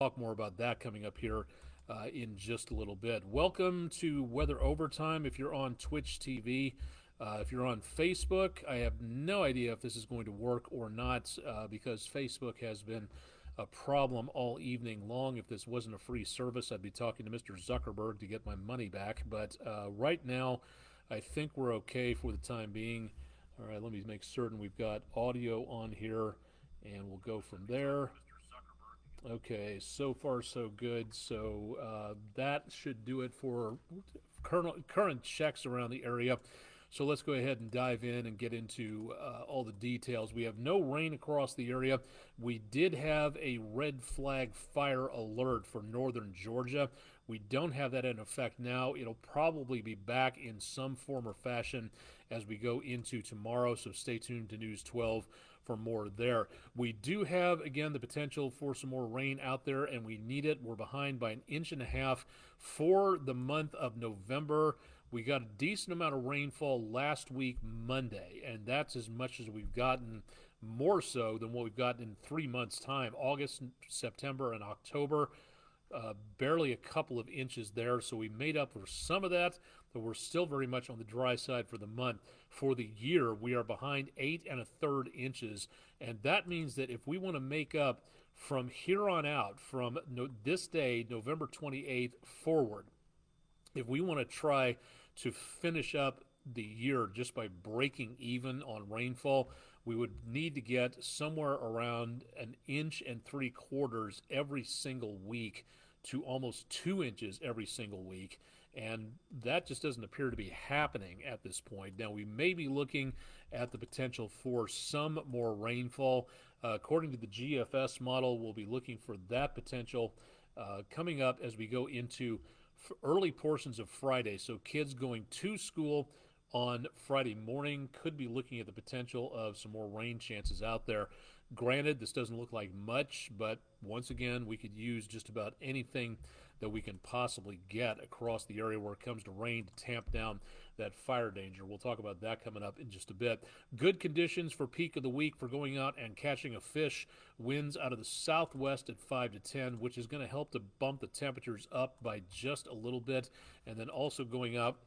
talk more about that coming up here in just a little bit. Welcome to Weather Overtime. If you're on Twitch TV, if you're on Facebook, I have no idea if this is going to work or not because Facebook has been a problem all evening long. If this wasn't a free service, I'd be talking to Mr. Zuckerberg to get my money back. But right now, I think we're okay for the time being. All right, let me make certain we've got audio on here, and we'll go from there. Okay, so far so good. So that should do it for current checks around the area. So let's go ahead and dive in and get into all the details. We have no rain across the area. We did have a red flag fire alert for northern Georgia. We don't have that in effect now. It'll probably be back in some form or fashion as we go into tomorrow. So stay tuned to News 12 for more there. We do have, again, the potential for some more rain out there, and we need it. We're behind by 1.5 inches for the month of November. We got a decent amount of rainfall last week, Monday, and that's as much as we've gotten, more so than what we've gotten in 3 months' time. August, September, and October, barely a couple of inches there, so we made up for some of that, but we're still very much on the dry side for the month. For the year, we are behind 8 1/3 inches, and that means that if we want to make up from here on out, from this day, November 28th, forward, if we want to try to finish up the year just by breaking even on rainfall, we would need to get somewhere around 1.75 inches every single week to almost 2 inches every single week. And that just doesn't appear to be happening at this point. Now, we may be looking at the potential for some more rainfall. According to the GFS model, we'll be looking for that potential coming up as we go into early portions of Friday. So kids going to school on Friday morning could be looking at the potential of some more rain chances out there. Granted, this doesn't look like much, but once again, we could use just about anything that we can possibly get across the area where it comes to rain to tamp down that fire danger. We'll talk about that coming up in just a bit. Good conditions for peak of the week for going out and catching a fish. Winds out of the southwest at 5 to 10, which is going to help to bump the temperatures up by just a little bit, and then also going up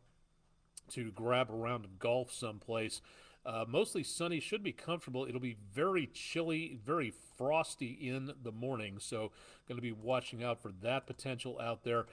to grab a round of golf someplace. Mostly sunny, should be comfortable. It'll be very chilly, very frosty in the morning, so going to be watching out for that potential out there.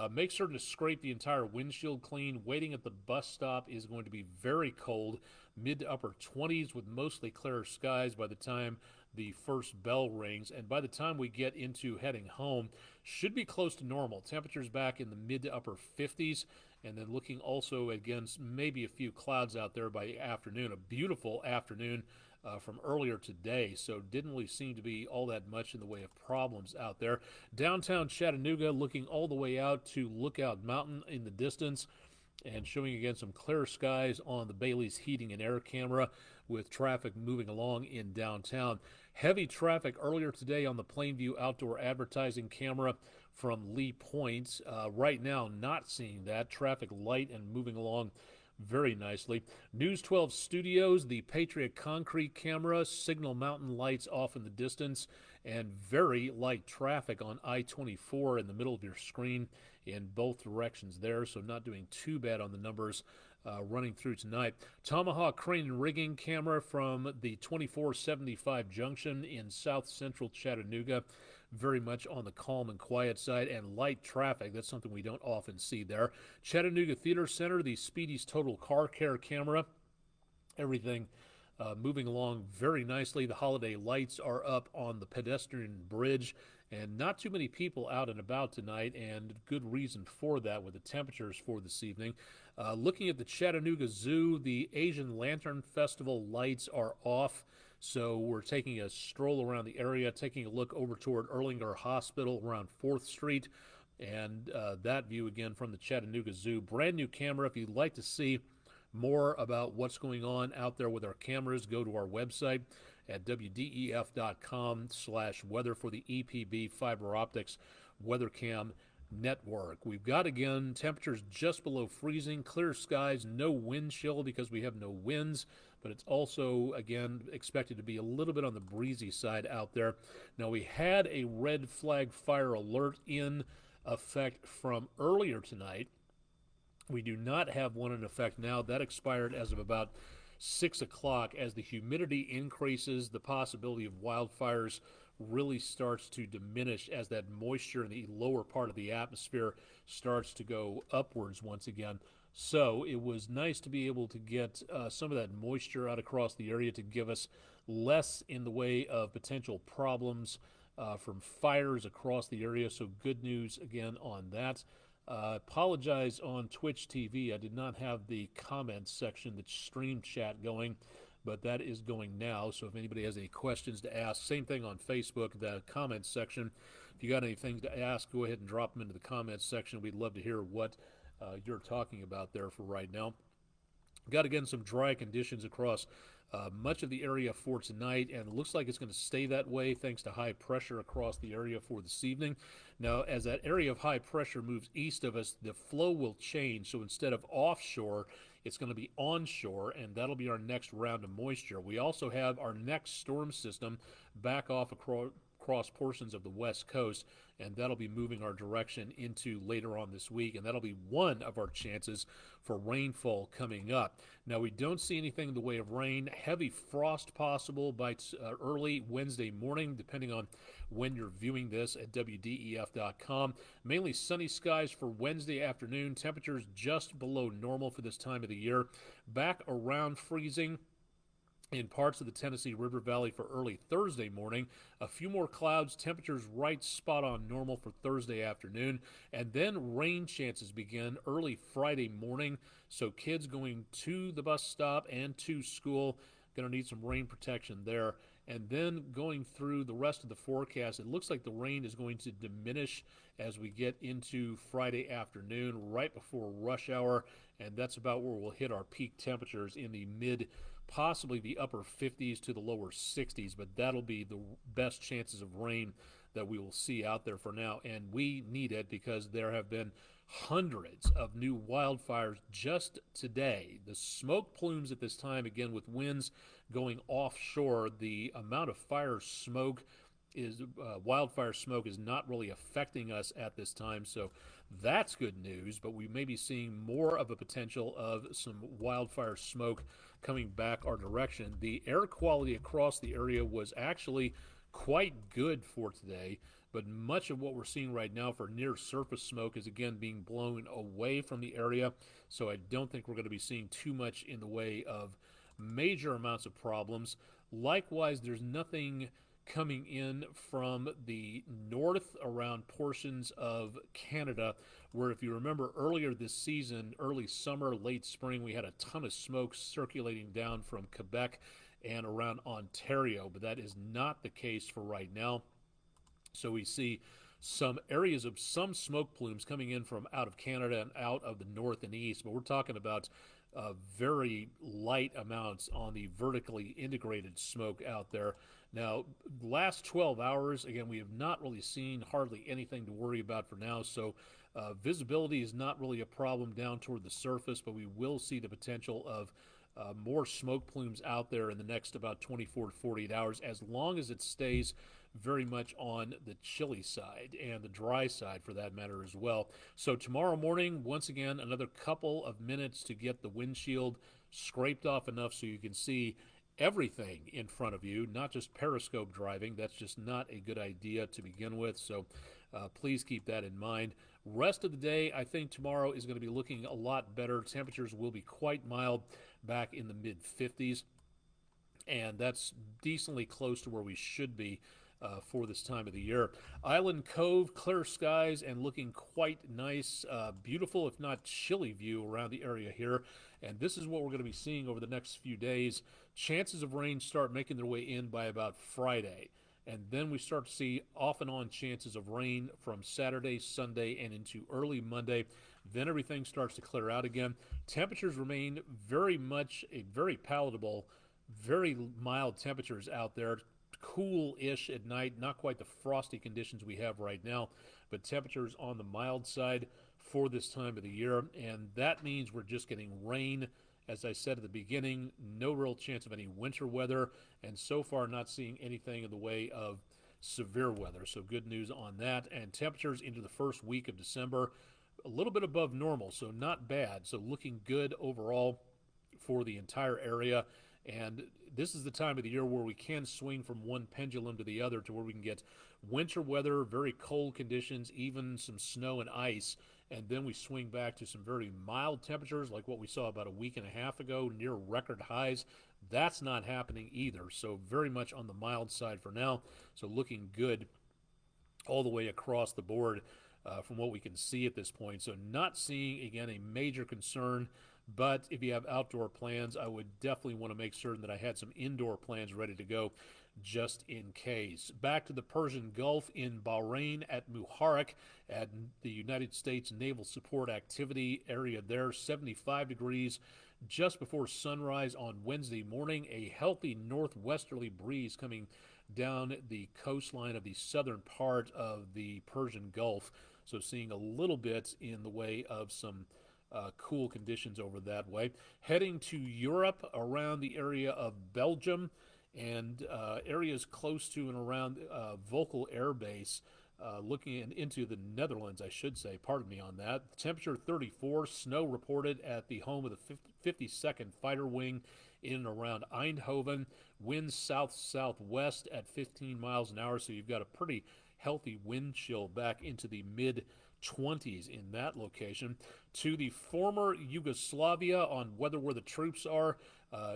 Make certain to scrape the entire windshield clean. Waiting at the bus stop is going to be very cold, mid to upper 20s with mostly clear skies by the time the first bell rings, and by the time we get into heading home, should be close to normal. Temperatures back in the mid to upper 50s, and then looking also against maybe a few clouds out there by afternoon. A beautiful afternoon from earlier today, so didn't really seem to be all that much in the way of problems out there. Downtown Chattanooga, looking all the way out to Lookout Mountain in the distance, and showing again some clear skies on the Bailey's heating and air camera with traffic moving along in downtown. Heavy traffic earlier today on the Plainview outdoor advertising camera from Lee Point. Right now, not seeing that. Traffic light and moving along very nicely. News 12 Studios, the Patriot Concrete camera, Signal Mountain lights off in the distance, and very light traffic on I-24 in the middle of your screen in both directions there, so not doing too bad on the numbers running through tonight. Tomahawk Crane and Rigging camera from the 2475 junction in south central Chattanooga, very much on the calm and quiet side, and light traffic. That's something we don't often see there. Chattanooga Theater Center, the Speedy's Total Car Care camera, everything moving along very nicely. The holiday lights are up on the pedestrian bridge, and not too many people out and about tonight, and good reason for that with the temperatures for this evening. Looking at the Chattanooga Zoo, the Asian Lantern Festival lights are off, so we're taking a stroll around the area, taking a look over toward Erlinger Hospital around 4th Street, and that view again from the Chattanooga Zoo. Brand new camera. If you'd like to see more about what's going on out there with our cameras, go to our website at wdef.com/weather for the EPB fiber optics WeatherCam network. We've got, again, temperatures just below freezing, clear skies, no wind chill because we have no winds, but it's also, again, expected to be a little bit on the breezy side out there. Now, we had a red flag fire alert in effect from earlier tonight. We do not have one in effect now. That expired as of about 6 o'clock. As the humidity increases, the possibility of wildfires really starts to diminish as that moisture in the lower part of the atmosphere starts to go upwards once again. So it was nice to be able to get some of that moisture out across the area to give us less in the way of potential problems from fires across the area. So good news again on that. Apologize on Twitch TV. I did not have the comments section, the stream chat going, but that is going now. So if anybody has any questions to ask, same thing on Facebook, the comments section. If you got anything to ask, go ahead and drop them into the comments section. We'd love to hear what you're talking about there for right now. Got, again, some dry conditions across much of the area for tonight, and it looks like it's going to stay that way thanks to high pressure across the area for this evening. Now, as that area of high pressure moves east of us, the flow will change. So instead of offshore, it's going to be onshore, and that'll be our next round of moisture. We also have our next storm system back off across portions of the west coast, and that'll be moving our direction into later on this week, and that'll be one of our chances for rainfall coming up. Now, we don't see anything in the way of rain. Heavy frost possible by early Wednesday morning, depending on when you're viewing this at WDEF.com. Mainly sunny skies for Wednesday afternoon. Temperatures just below normal for this time of the year. Back around freezing in parts of the Tennessee River Valley for early Thursday morning. A few more clouds, temperatures right spot on normal for Thursday afternoon, and then rain chances begin early Friday morning. So kids going to the bus stop and to school, going to need some rain protection there. And then going through the rest of the forecast, it looks like the rain is going to diminish as we get into Friday afternoon, right before rush hour, and that's about where we'll hit our peak temperatures in the mid, possibly the upper 50s to the lower 60s, but that'll be the best chances of rain that we will see out there for now, and we need it because there have been hundreds of new wildfires just today. The smoke plumes at this time, again, with winds going offshore, the amount of fire smoke is wildfire smoke is not really affecting us at this time, so that's good news. But we may be seeing more of a potential of some wildfire smoke coming back our direction. The air quality across the area was actually quite good for today, but much of what we're seeing right now for near surface smoke is again being blown away from the area, so I don't think we're going to be seeing too much in the way of major amounts of problems. Likewise, there's nothing coming in from the north around portions of Canada, where, if you remember earlier this season, early summer, late spring, we had a ton of smoke circulating down from Quebec and around Ontario, but that is not the case for right now. So we see some areas of some smoke plumes coming in from out of Canada and out of the north and east, but we're talking about very light amounts on the vertically integrated smoke out there. Now, last 12 hours, again, we have not really seen hardly anything to worry about for now, so visibility is not really a problem down toward the surface, but we will see the potential of more smoke plumes out there in the next about 24 to 48 hours, as long as it stays very much on the chilly side and the dry side for that matter as well. So tomorrow morning, once again, another couple of minutes to get the windshield scraped off enough so you can see everything in front of you, not just periscope driving. That's just not a good idea to begin with, so please keep that in mind. Rest of the day, I think tomorrow is going to be looking a lot better. Temperatures will be quite mild, back in the mid-50s, and that's decently close to where we should be for this time of the year. Island Cove, clear skies and looking quite nice. Beautiful, if not chilly, view around the area here. And this is what we're going to be seeing over the next few days. Chances of rain start making their way in by about Friday. And then we start to see off and on chances of rain from Saturday, Sunday, and into early Monday. Then everything starts to clear out again. Temperatures remain very much very palatable, very mild temperatures out there. Cool-ish at night, not quite the frosty conditions we have right now, but temperatures on the mild side for this time of the year, and that means we're just getting rain As I said at the beginning, no real chance of any winter weather, and so far not seeing anything in the way of severe weather. So good news on that. And temperatures into the first week of December, a little bit above normal, so not bad. So looking good overall for the entire area. And this is the time of the year where we can swing from one pendulum to the other, to where we can get winter weather, very cold conditions, even some snow and ice, and then we swing back to some very mild temperatures like what we saw about a week and a half ago, near record highs. That's not happening either, so very much on the mild side for now. So looking good all the way across the board from what we can see at this point. So not seeing, again, a major concern. But if you have outdoor plans, I would definitely want to make certain that I had some indoor plans ready to go just in case. Back to the Persian Gulf in Bahrain at Muharraq at the United States Naval Support Activity area there, 75 degrees just before sunrise on Wednesday morning. A healthy northwesterly breeze coming down the coastline of the southern part of the Persian Gulf. So seeing a little bit in the way of some cool conditions over that way. Heading to Europe around the area of Belgium and areas close to and around Volkel Air Base, looking into the Netherlands, I should say, pardon me on that. Temperature 34, snow reported at the home of the 52nd Fighter Wing in and around Eindhoven. Winds south-southwest at 15 miles an hour, so you've got a pretty healthy wind chill back into the mid-20s in that location. To the former Yugoslavia on weather where the troops are,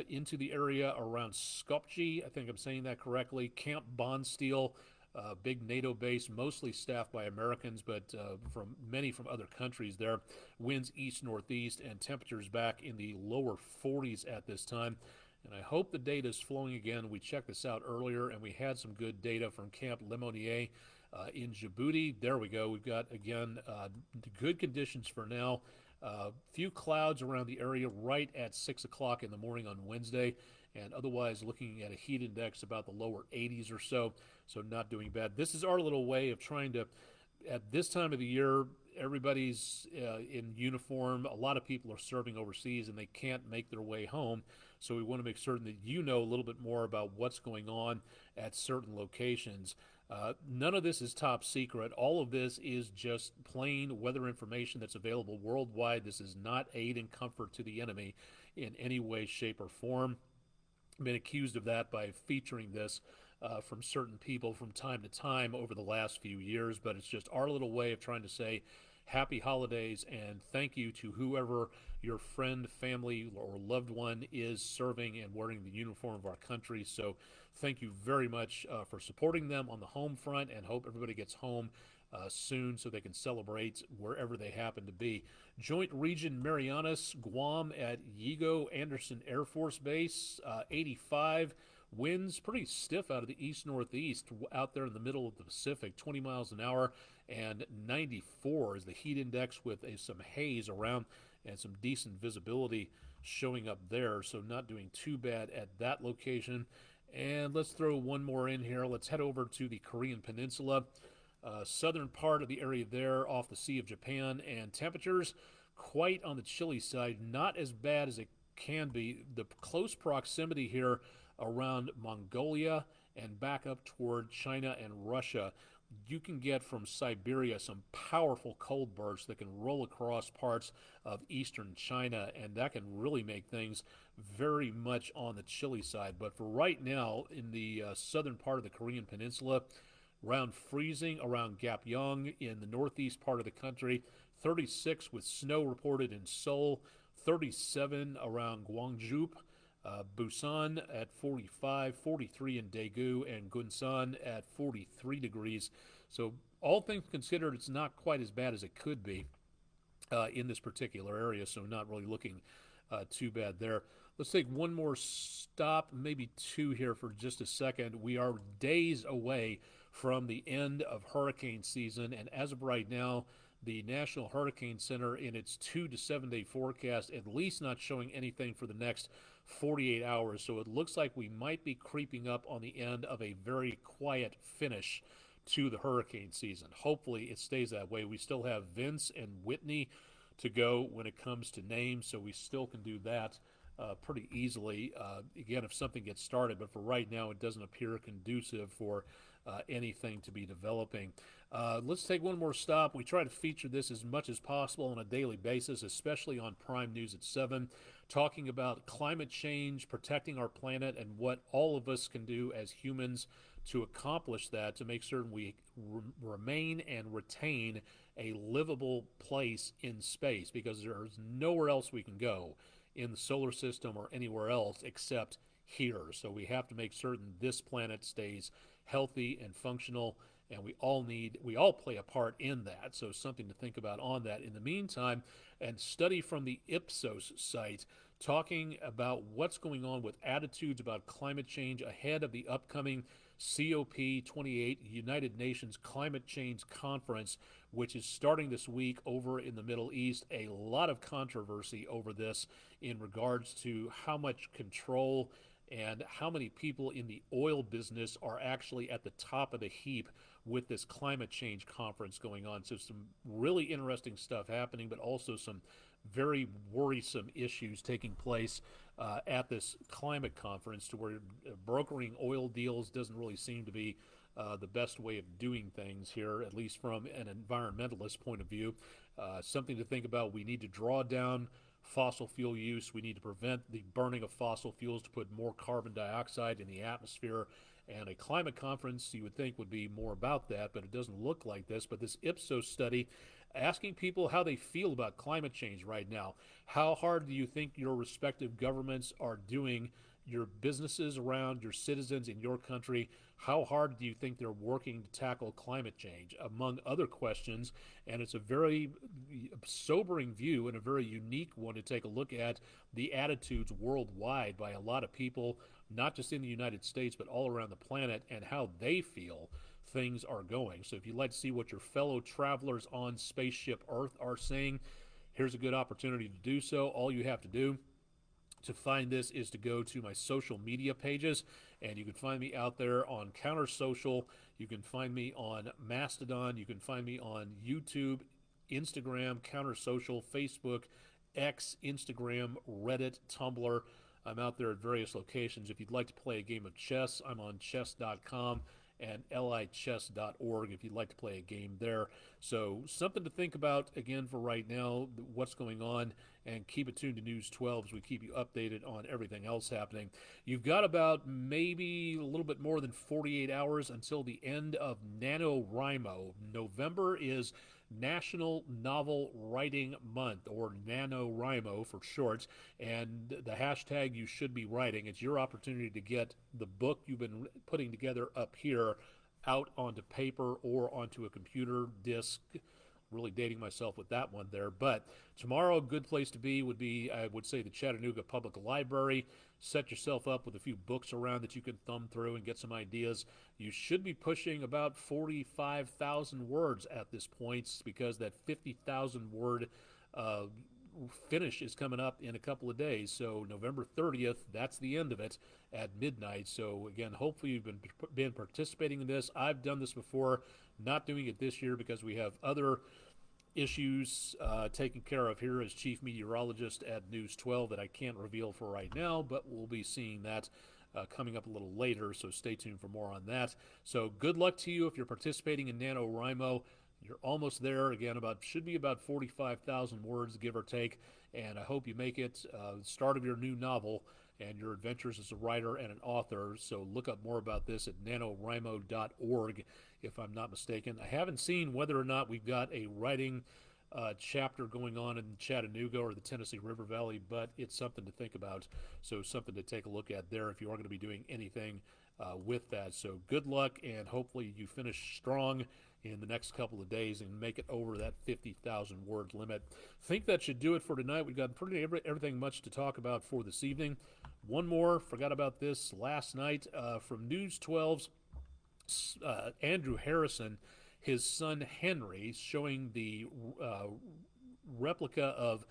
into the area around Skopje, I think I'm saying that correctly. Camp Bondsteel, big NATO base, mostly staffed by Americans, but many from other countries there. Winds east-northeast and temperatures back in the lower 40s at this time. And I hope the data is flowing again. We checked this out earlier, and we had some good data from Camp Lemonnier in Djibouti. There we go. We've got, again, good conditions for now. Few clouds around the area right at 6 o'clock in the morning on Wednesday, and otherwise looking at a heat index about the lower 80s or so, so not doing bad. This is our little way of trying to, at this time of the year, everybody's in uniform. A lot of people are serving overseas, and they can't make their way home. So we want to make certain that you know a little bit more about what's going on at certain locations. None of this is top secret. All of this is just plain weather information that's available worldwide. This is not aid and comfort to the enemy in any way, shape, or form. I've been accused of that by featuring this from certain people from time to time over the last few years, but it's just our little way of trying to say happy holidays and thank you to whoever your friend, family, or loved one is serving and wearing the uniform of our country. So thank you very much for supporting them on the home front, and hope everybody gets home soon so they can celebrate wherever they happen to be. Joint Region Marianas, Guam at Yigo Anderson Air Force Base, 85. Winds pretty stiff out of the east-northeast out there in the middle of the Pacific, 20 miles an hour, and 94 is the heat index with some haze around and some decent visibility showing up there, so not doing too bad at that location. And let's throw one more in here. Let's head over to the Korean Peninsula, southern part of the area there off the Sea of Japan, and temperatures quite on the chilly side, not as bad as it can be. The close proximity here around Mongolia and back up toward China and Russia, you can get from Siberia some powerful cold bursts that can roll across parts of eastern China, and that can really make things very much on the chilly side. But for right now, in the southern part of the Korean Peninsula, around freezing around Gapyeong in the northeast part of the country, 36 with snow reported in Seoul, 37 around Gwangju, Busan at 45, 43 in Daegu, and Gunsan at 43 degrees. So all things considered, it's not quite as bad as it could be in this particular area, so not really looking too bad there. Let's take one more stop, maybe two here for just a second. We are days away from the end of hurricane season, and as of right now, the National Hurricane Center in its 2 to 7 day forecast at least not showing anything for the next 48 hours. So it looks like we might be creeping up on the end of a very quiet finish to the hurricane season. Hopefully it stays that way. We still have Vince and Whitney to go when it comes to names, so we still can do that. pretty easily, again, if something gets started. But for right now, it doesn't appear conducive for anything to be developing. Let's take one more stop. We try to feature this as much as possible on a daily basis, especially on Prime News at 7, talking about climate change, protecting our planet, and what all of us can do as humans to accomplish that, to make certain we remain and retain a livable place in space, because there's nowhere else we can go in the solar system or anywhere else except here. So we have to make certain this planet stays healthy and functional, and we all play a part in that. So something to think about on that. In the meantime, and study from the Ipsos site talking about what's going on with attitudes about climate change ahead of the upcoming COP28, United Nations Climate Change Conference, which is starting this week over in the Middle East. A lot of controversy over this in regards to how much control and how many people in the oil business are actually at the top of the heap with this climate change conference going on. So some really interesting stuff happening, but also some very worrisome issues taking place at this climate conference, to where brokering oil deals doesn't really seem to be the best way of doing things here, at least from an environmentalist point of view. Something to think about. We need to draw down fossil fuel use. We need to prevent the burning of fossil fuels to put more carbon dioxide in the atmosphere. And a climate conference, you would think, would be more about that, but it doesn't look like this. But this Ipsos study asking people how they feel about climate change right now. How hard do you think your respective governments are doing, your businesses around, your citizens in your country? How hard do you think they're working to tackle climate change, among other questions? And it's a very sobering view and a very unique one to take a look at the attitudes worldwide by a lot of people, not just in the United States, but all around the planet, and how they feel things are going. So if you'd like to see what your fellow travelers on Spaceship Earth are saying, here's a good opportunity to do so. All you have to do to find this is to go to my social media pages, and you can find me out there on Counter Social. You can find me on Mastodon. You can find me on YouTube, Instagram, Counter Social, Facebook, X, Instagram, Reddit, Tumblr. I'm out there at various locations. If you'd like to play a game of chess, I'm on chess.com and lichess.org if you'd like to play a game there. So something to think about, again, for right now, what's going on, and keep it tuned to News 12 as we keep you updated on everything else happening. You've got about maybe a little bit more than 48 hours until the end of NaNoWriMo. November is National Novel Writing Month, or NaNoWriMo for short, and the hashtag you should be writing. It's your opportunity to get the book you've been putting together up here out onto paper or onto a computer disk. Really dating myself with that one there. But tomorrow, a good place to be would be, I would say, the Chattanooga Public Library. Set yourself up with a few books around that you can thumb through and get some ideas. You should be pushing about 45,000 words at this point, because that 50,000 word finish is coming up in a couple of days. So November 30th, that's the end of it at midnight. So again, hopefully you've been participating in this. I've done this before, not doing it this year because we have other issues taken care of here as chief meteorologist at News 12 that I can't reveal for right now, but we'll be seeing that coming up a little later, so stay tuned for more on that. So good luck to you if you're participating in NaNoWriMo. You're almost there. Again, should be about 45,000 words, give or take, and I hope you make it the start of your new novel and your adventures as a writer and an author. So look up more about this at nanowrimo.org, if I'm not mistaken. I haven't seen whether or not we've got a writing chapter going on in Chattanooga or the Tennessee River Valley, but it's something to think about. So something to take a look at there if you are going to be doing anything with that. So good luck, and hopefully you finish strong in the next couple of days and make it over that 50,000 word limit. Think that should do it for tonight. We've got everything much to talk about for this evening. One more, forgot about this last night, from News 12's Andrew Harrison, his son Henry, showing the replica of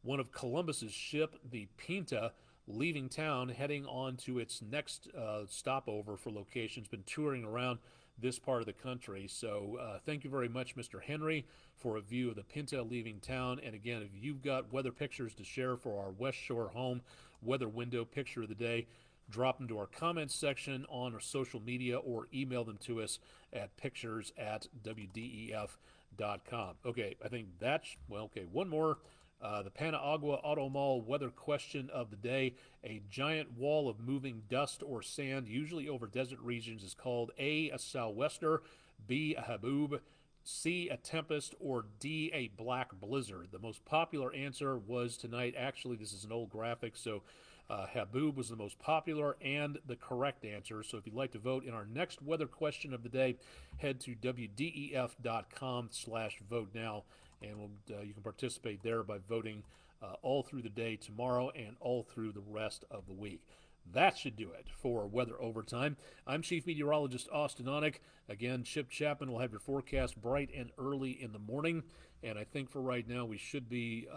one of Columbus's ship, the Pinta, leaving town, heading on to its next stopover for locations. Been touring around this part of the country. So thank you very much, Mr. Henry, for a view of the Pinta leaving town. And again, if you've got weather pictures to share for our West Shore home weather window picture of the day, drop them to our comments section on our social media or email them to us at pictures@wdef.com. Okay, I think that's, well, okay, one more. The Panagua Auto Mall weather question of the day. A giant wall of moving dust or sand, usually over desert regions, is called A, a sou'wester, B, a haboob, C, a tempest, or D, a black blizzard. The most popular answer was tonight, actually, this is an old graphic, so haboob was the most popular and the correct answer. So if you'd like to vote in our next weather question of the day, head to wdef.com/vote now, and you can participate there by voting all through the day tomorrow and all through the rest of the week. That should do it for Weather Overtime. I'm Chief Meteorologist Austin Onick. Again, Chip Chapman will have your forecast bright and early in the morning. And I think for right now, we should be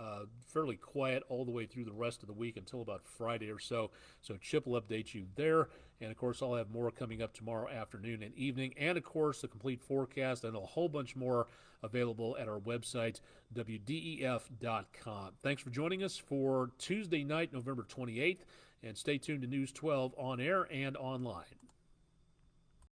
fairly quiet all the way through the rest of the week until about Friday or so. So Chip will update you there. And, of course, I'll have more coming up tomorrow afternoon and evening. And, of course, the complete forecast and a whole bunch more available at our website, wdef.com. Thanks for joining us for Tuesday night, November 28th. And stay tuned to News 12 on air and online.